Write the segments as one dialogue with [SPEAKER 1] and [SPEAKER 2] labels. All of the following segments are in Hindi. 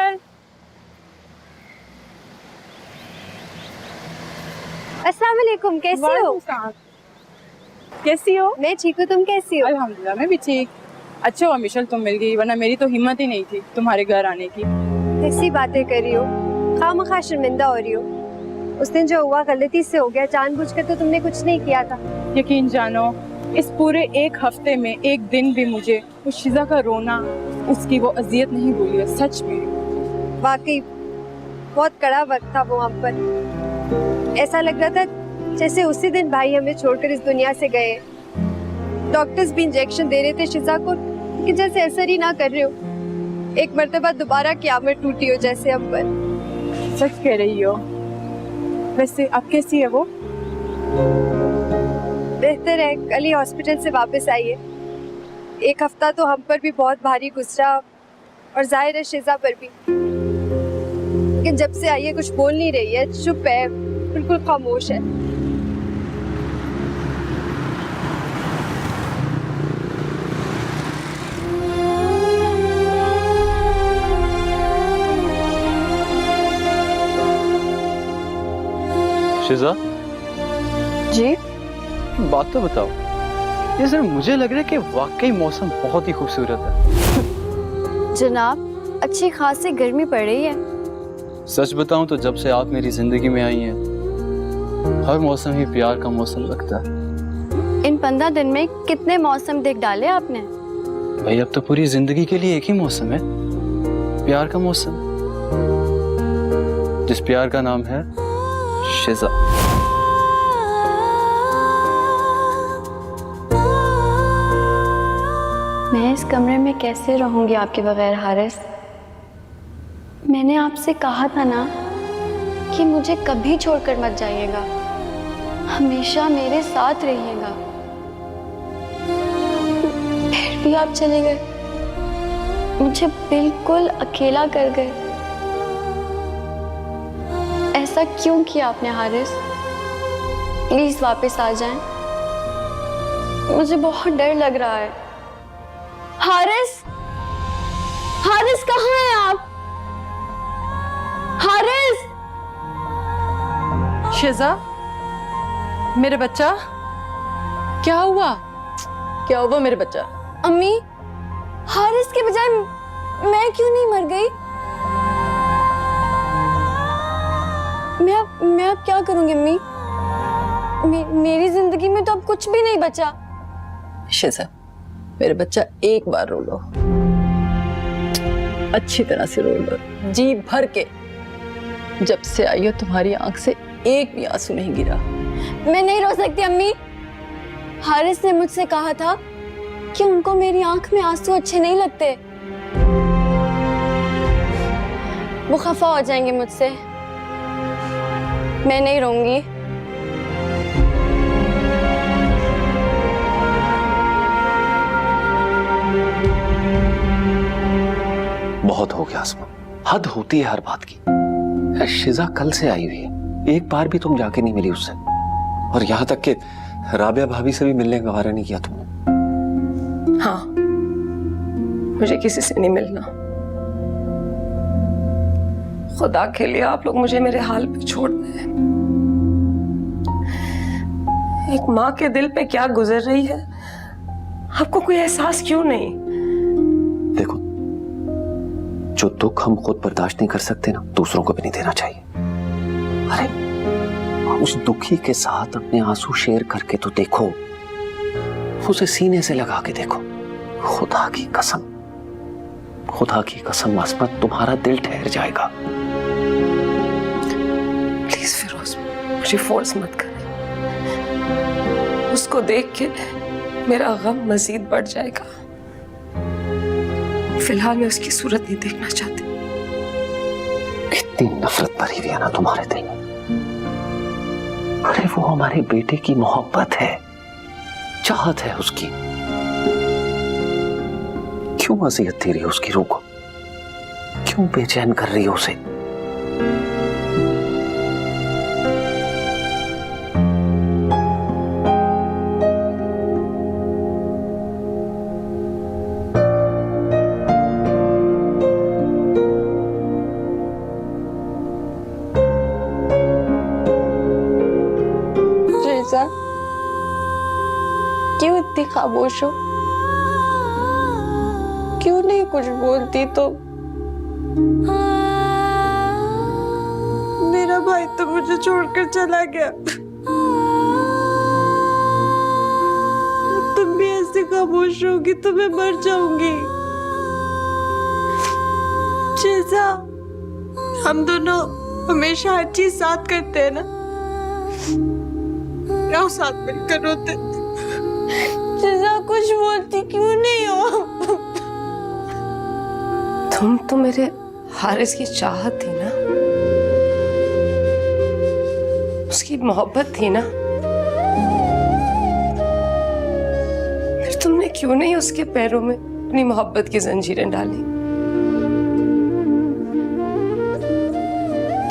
[SPEAKER 1] अंकल।
[SPEAKER 2] अस्सलाम वालेकुम, कैसी हो?
[SPEAKER 1] कैसी हो?
[SPEAKER 2] मैं ठीक हूँ, तुम कैसी हो?
[SPEAKER 1] अल्हम्दुलिल्लाह मैं भी ठीक। अच्छा हुआ मिशल तुम मिल गई, वरना मेरी तो हिम्मत ही नहीं थी तुम्हारे घर आने की।
[SPEAKER 2] कैसी बातें कर रही हो? खामखा शर्मिंदा हो रही हो। उस दिन जो हुआ गलती से हो गया, जानबूझकर तो तुमने कुछ नहीं किया था।
[SPEAKER 1] यकीन जानो, इस पूरे एक हफ्ते में एक दिन भी मुझे उस शिजा का रोना, उसकी वो अजियत नहीं भूली है, सच में।
[SPEAKER 2] वाकई बहुत कड़ा वक्त था वो हम पर। ऐसा लग रहा था जैसे उसी दिन भाई हमें छोड़कर इस दुनिया से गए। डॉक्टर्स भी इंजेक्शन दे रहे थे शिजा को, लेकिन जैसे असर ही ना कर रहे हो। एक मर्तबा दोबारा क़यामत टूटी हो जैसे हम पर।
[SPEAKER 1] सच कह रही हो। वैसे अब कैसी है वो?
[SPEAKER 2] बेहतर है, कल ही हॉस्पिटल से वापस आई है। एक हफ्ता तो हम पर भी बहुत भारी गुजरा, और जाहिर है शिजा पर भी। लेकिन जब से आई है कुछ बोल नहीं रही है, चुप है, बिल्कुल खामोश है।
[SPEAKER 3] शिजा,
[SPEAKER 2] जी?
[SPEAKER 3] बात तो बताओ। ये सिर्फ मुझे लग रहा है कि वाकई मौसम बहुत ही खूबसूरत है।
[SPEAKER 2] जनाब, अच्छी खासी गर्मी पड़ रही है।
[SPEAKER 3] सच बताऊं तो जब से आप मेरी जिंदगी में आई हैं, हर मौसम ही प्यार का मौसम लगता है।
[SPEAKER 2] इन 15 दिन में कितने मौसम देख डाले आपने?
[SPEAKER 3] भाई अब तो पूरी जिंदगी के लिए एक ही मौसम है, प्यार का मौसम, जिस प्यार का नाम है शिजा।
[SPEAKER 4] मैं इस कमरे में कैसे रहूंगी आपके बगैर हारिस? मैंने आपसे कहा था ना कि मुझे कभी छोड़कर मत जाइएगा, हमेशा मेरे साथ रहिएगा। फिर भी आप चले गए, मुझे बिल्कुल अकेला कर गए। ऐसा क्यों किया आपने हारिस? प्लीज वापस आ जाएं, मुझे बहुत डर लग रहा है। हारिस, हारिस कहाँ हैं आप? हारिस!
[SPEAKER 1] शिजा, मेरे बच्चा, क्या हुआ? क्या हुआ मेरे बच्चा?
[SPEAKER 4] अम्मी, हारिस के बजाय मैं क्यों नहीं मर गई? मैं अब क्या करूंगी अम्मी? मेरी जिंदगी में तो अब कुछ भी नहीं बचा।
[SPEAKER 5] शिजा, मेरे बच्चा एक बार रो लो, अच्छी तरह से रो लो, जी भर के। जब से आई हो तुम्हारी आंख से एक भी आंसू नहीं गिरा।
[SPEAKER 4] मैं नहीं रो सकती अम्मी। हारिस ने मुझसे कहा था कि उनको मेरी आंख में आंसू अच्छे नहीं लगते, वो खफा हो जाएंगे मुझसे। मैं नहीं रोऊंगी।
[SPEAKER 6] बहुत हो गया आसमा, हद होती है हर बात की। यार शिजा कल से आई हुई है, एक बार भी तुम जाके नहीं मिली उससे, और यहाँ तक कि राबिया भाभी से भी मिलने का गवारा नहीं किया तुमने।
[SPEAKER 5] हाँ, मुझे किसी से नहीं मिलना। खुदा के लिए आप लोग मुझे मेरे हाल पे छोड़ दें। एक माँ के दिल पे क्या गुजर रही है, आपको कोई एहसास क्यों नहीं?
[SPEAKER 6] देखो, जो दुख हम खुद बर्दाश्त नहीं कर सकते ना, दूसरों को भी नहीं देना चाहिए। अरे उस दुखी के साथ अपने आंसू शेयर करके तो देखो, उसे सीने से लगा के देखो। खुदा की कसम, खुदा की कसम आसमत, तुम्हारा दिल ठहर जाएगा।
[SPEAKER 5] प्लीज फिरोज, मुझे फोर्स मत करें। उसको देख के मेरा गम मजीद बढ़ जाएगा। फिलहाल मैं उसकी सूरत नहीं देखना चाहती।
[SPEAKER 6] इतनी नफरत भरी हुई है ना तुम्हारे दिल में। अरे वो हमारे बेटे की मोहब्बत है, चाहत है उसकी। क्यों अजियत दे रही हो उसकी रूह को? क्यों बेचैन कर रही हो उसे?
[SPEAKER 4] इतनी खामोश हो? क्यों नहीं कुछ बोलती तो?
[SPEAKER 2] मेरा भाई तो मुझे छोड़कर चला गया, तुम भी ऐसे खामोश होगी तो मैं मर जाऊंगी। शीजा, हम दोनों हमेशा हर चीज साथ करते हैं ना, आओ साथ मिलकर रोते। शीजा कुछ बोलती क्यों नहीं हो?
[SPEAKER 7] तुम तो मेरे हारिस की चाहत थी ना, उसकी मोहब्बत थी ना, फिर तुमने क्यों नहीं उसके पैरों में अपनी मोहब्बत की जंजीरें डाली?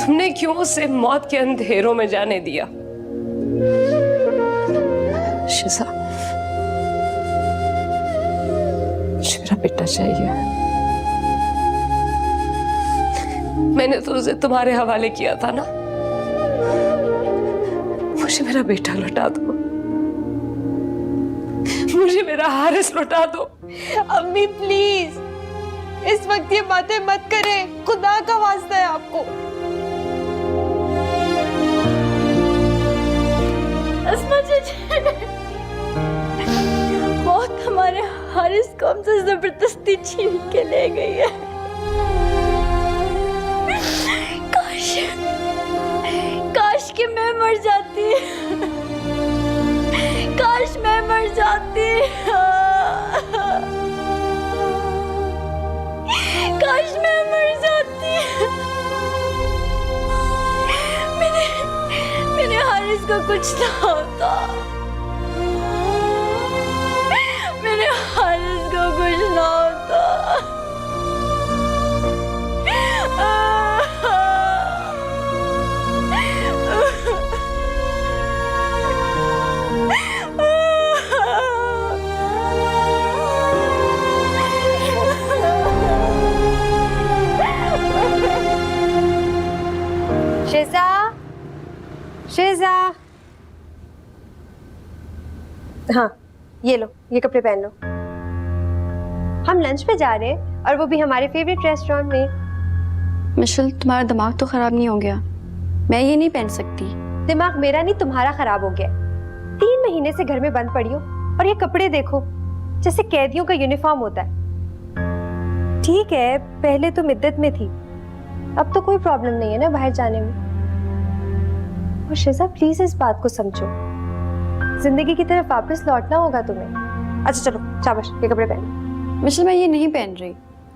[SPEAKER 7] तुमने क्यों उसे मौत के अंधेरों में जाने दिया? शिजा, मुझे मेरा बेटा चाहिए। मैंने तो उसे तुम्हारे हवाले किया था ना, मुझे मेरा बेटा लौटा दो, मुझे मेरा हारिस लौटा दो।
[SPEAKER 2] अम्मी प्लीज, इस वक्त ये बातें मत करें, खुदा का वास्ता है आपको।
[SPEAKER 4] अस्मा चाची, मौत हमारे हारिस को हमसे जबरदस्ती छीन के ले गई है। काश कि मैं मर जाती, काश मैं मर जाती, काश मैं मर जाती। मेरे हारिस को कुछ ना होता, मेरे हारिस को कुछ ना होता।
[SPEAKER 2] शिजा, शिजा, हाँ ये लो, ये कपड़े पहन लो। हम लंच पे जा रहे हैं और वो भी हमारे फेवरेट रेस्टोरेंट में।
[SPEAKER 4] मिशेल, तुम्हारा दिमाग तो खराब नहीं हो गया? मैं ये नहीं पहन सकती।
[SPEAKER 2] दिमाग मेरा नहीं तुम्हारा खराब हो गया। 3 महीने से घर में बंद पड़ी हो और ये कपड़े देखो, जैसे कैदियों का यूनिफॉर्म होता है। ठीक है, पहले तुम इद्दत में थी, अब तो कोई प्रॉब्लम नहीं है ना बाहर जाने में। और शिजा प्लीज इस बात को समझो, जिंदगी की तरफ वापस लौटना होगा तुम्हें। अच्छा चलो शाबाश, ये कपड़े पहनो।
[SPEAKER 4] मिशेल, मैं ये नहीं पहन रही,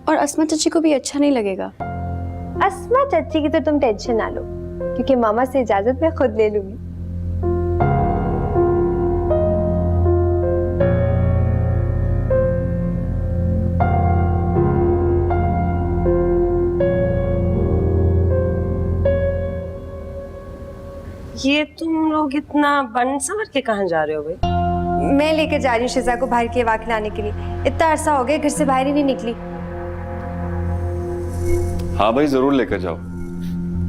[SPEAKER 4] और अस्मा चाची को भी अच्छा नहीं लगेगा।
[SPEAKER 2] अस्मा चाची की तो तुम टेंशन ना लो, क्योंकि मामा से इजाजत मैं खुद ले लूंगी।
[SPEAKER 7] ये तुम लोग इतना बन संवर के कहाँ जा रहे हो भाई?
[SPEAKER 2] मैं लेकर जा रही हूँ शिजा को बाहर की हवा खिलाने के लिए। इतना अरसा हो गया घर से बाहर ही नहीं निकली।
[SPEAKER 6] हाँ भाई जरूर लेकर जाओ,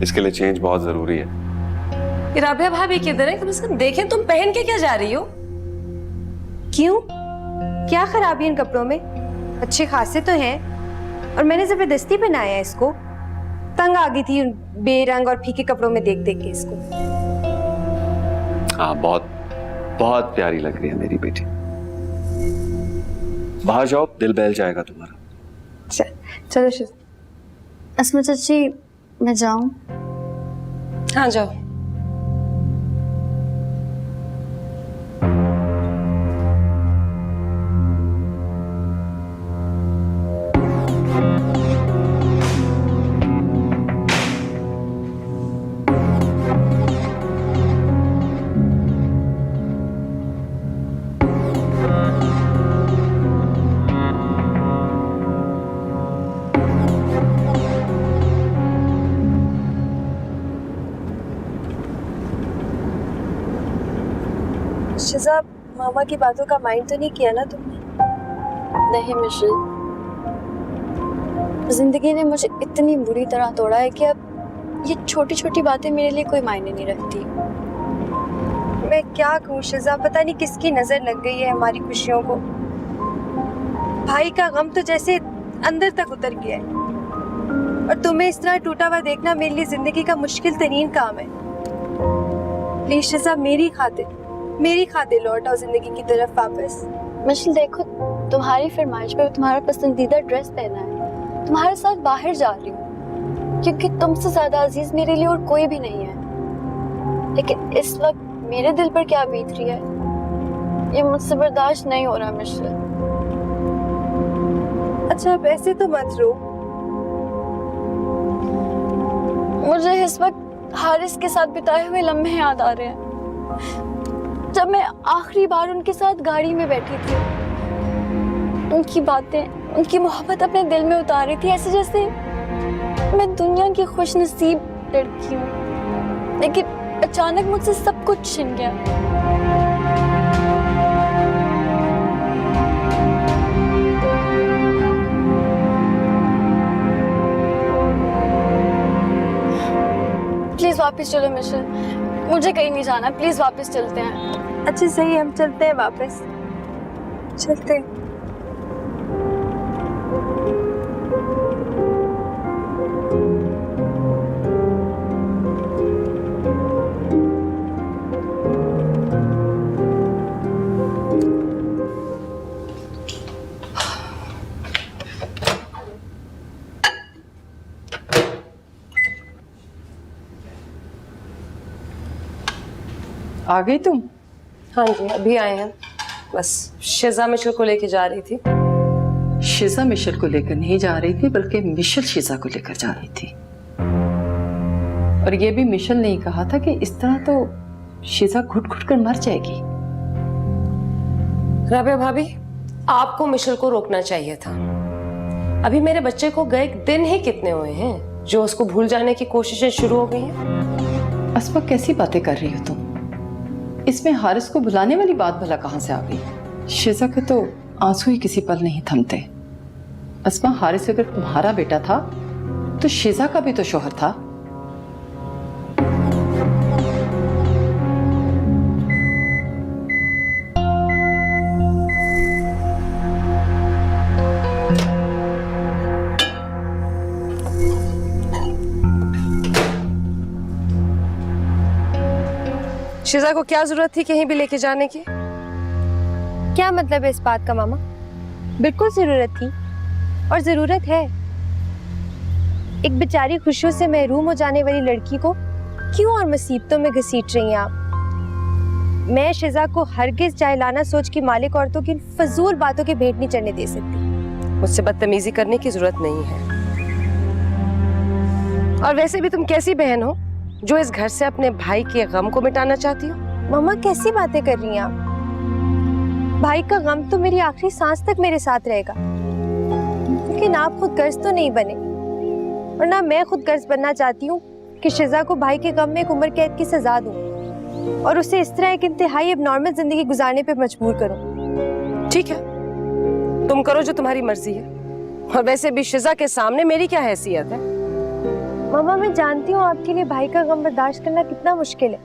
[SPEAKER 6] इसके लिए चेंज बहुत जरूरी है।
[SPEAKER 7] ये राबिया भाभी किधर है? कम से कम देखें तुम पहन के क्या जा रही हो?
[SPEAKER 2] क्यों, क्या खराबी है इन कपड़ों में? अच्छे खासे तो हैं, और मैंने जबरदस्ती पहनाया है इसको। तंग आ गई थी उन बेरंग और फीके कपड़ों में देख देख के इसको।
[SPEAKER 6] हाँ बहुत बहुत प्यारी लग रही है मेरी बेटी। बाहर जाओ, दिल बहल जाएगा तुम्हारा।
[SPEAKER 2] चलो शिजा।
[SPEAKER 4] अस्मा चाची, मैं जाऊं?
[SPEAKER 7] हाँ जाओ।
[SPEAKER 2] शिजा, मामा की बातों का माइंड तो नहीं किया ना तुमने?
[SPEAKER 4] नहीं मिशेल, जिंदगी ने मुझे इतनी बुरी तरह तोड़ा है कि अब ये छोटी छोटी बातें मेरे लिए कोई मायने नहीं रखती।
[SPEAKER 2] मैं क्या कहूँ शिजा, पता नहीं किसकी नजर लग गई है हमारी खुशियों को। भाई का गम तो जैसे अंदर तक उतर गया है, और तुम्हें इस तरह टूटा हुआ देखना मेरे लिए जिंदगी का मुश्किल तरीन काम है। प्लीज शिजा, मेरी खातिर लौट आओ जिंदगी की तरफ वापस।
[SPEAKER 4] मिशेल देखो, तुम्हारी फरमाइश पे तुम्हारा पसंदीदा ड्रेस पहना है, तुम्हारे साथ बाहर जा रही हूँ क्योंकि तुमसे ज्यादा अजीज मेरे लिए और कोई भी नहीं है। लेकिन इस वक्त मेरे दिल पर क्या बीत रही है ये मुझसे बर्दाश्त नहीं हो रहा मिशेल।
[SPEAKER 2] अच्छा अब ऐसे तो मत रो।
[SPEAKER 4] मुझे इस वक्त हारिस के साथ बिताए हुए लम्हे याद आ रहे हैं, जब मैं आखिरी बार उनके साथ गाड़ी में बैठी थी। उनकी बातें, उनकी मोहब्बत अपने दिल में उतार रही थी, ऐसे जैसे मैं दुनिया की खुशनसीब लड़की हूँ, लेकिन अचानक मुझसे सब कुछ छिन गया। प्लीज वापस चलो मिशेल, मुझे कहीं नहीं जाना, प्लीज वापस चलते हैं।
[SPEAKER 2] अच्छा सही, हम चलते हैं वापस, चलते हैं।
[SPEAKER 5] आ गई तुम?
[SPEAKER 7] हाँ जी, अभी आए हैं। बस शिजा मिशेल को लेके जा रही थी।
[SPEAKER 5] शिजा मिशेल को लेकर नहीं जा रही थी, बल्कि मिशेल शिजा को लेकर जा रही थी। और ये भी मिशेल ने ही कहा था कि इस तरह तो शिजा घुट घुट कर मर जाएगी।
[SPEAKER 7] राबिया भाभी, आपको मिशेल को रोकना चाहिए था। अभी मेरे बच्चे को गए दिन ही कितने हुए हैं जो उसको भूल जाने की कोशिशें शुरू हो गई हैं।
[SPEAKER 5] अस्मा, कैसी बातें कर रही हो तुम? इसमें हारिस को बुलाने वाली बात भला कहां से आ गई? शिजा के तो आंसू ही किसी पल नहीं थमते। अस्मा, हारिस अगर तुम्हारा बेटा था तो शिजा का भी तो शौहर था।
[SPEAKER 7] शिजा को क्या जरूरत थी कहीं भी लेके जाने की?
[SPEAKER 2] क्या मतलब है इस बात का मामा? बिल्कुल जरूरत थी और जरूरत है। एक बेचारी खुशियों से महरूम हो जाने वाली लड़की को क्यों और मुसीबतों में घसीट रही हैं आप? मैं शिजा को हरगिज चाहे लाना सोच की मालिक औरतों की फजूल बातों के भेंट नहीं चढ़ने दे सकती।
[SPEAKER 7] मुझसे बदतमीजी करने की जरूरत नहीं है। और वैसे भी तुम कैसी बहन हो जो इस घर से अपने भाई के गम को मिटाना चाहती हो?
[SPEAKER 2] मामा कैसी बातें कर रही हैं आप? भाई का गम तो मेरी आखिरी सांस तक मेरे साथ रहेगा, लेकिन आप खुद गर्ज तो नहीं बने, और ना मैं खुद गर्ज बनना चाहती हूँ कि शिजा को भाई के गम में एक उम्र कैद की सजा दूं और उसे इस तरह एक इंतहाई अबनॉर्मल जिंदगी गुजारने पे मजबूर करूं।
[SPEAKER 7] ठीक है, तुम करो जो तुम्हारी मर्जी है। और वैसे भी शिजा के सामने मेरी क्या हैसियत है?
[SPEAKER 2] मामा मैं जानती हूँ आपके लिए भाई का गम बर्दाश्त करना कितना मुश्किल है,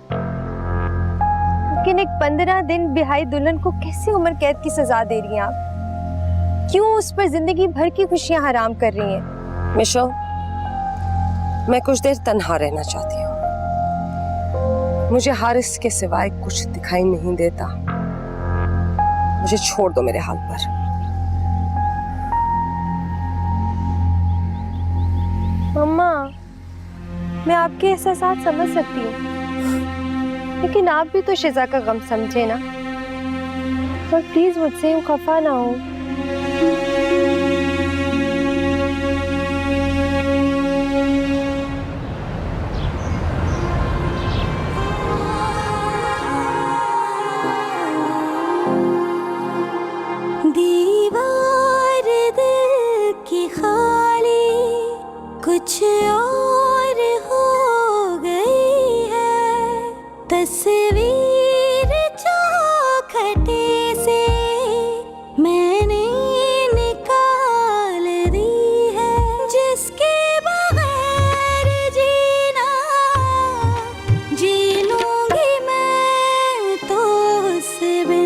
[SPEAKER 2] लेकिन एक 15 दिन बिहाई दुल्हन को कैसे उम्र कैद की सजा दे रही हैं आप? क्यों उस पर जिंदगी भर की खुशियां हराम कर रही हैं?
[SPEAKER 7] मिशो, मैं कुछ देर तन्हा रहना चाहती हूँ। मुझे हारिस के सिवाय कुछ दिखाई नहीं देता। मुझे छोड़ दो मेरे हाल पर।
[SPEAKER 2] मम्मा, मैं आपके एहसास समझ सकती हूँ, लेकिन आप भी तो शिजा का गम समझे ना, और प्लीज मुझसे यूं खफा ना हो।
[SPEAKER 8] दीवार दिल की खाली कुछ और हो गई है, तस्वीर चौखटे से मैंने निकाल दी है, जिसके बगैर जीना जी लूंगी मैं से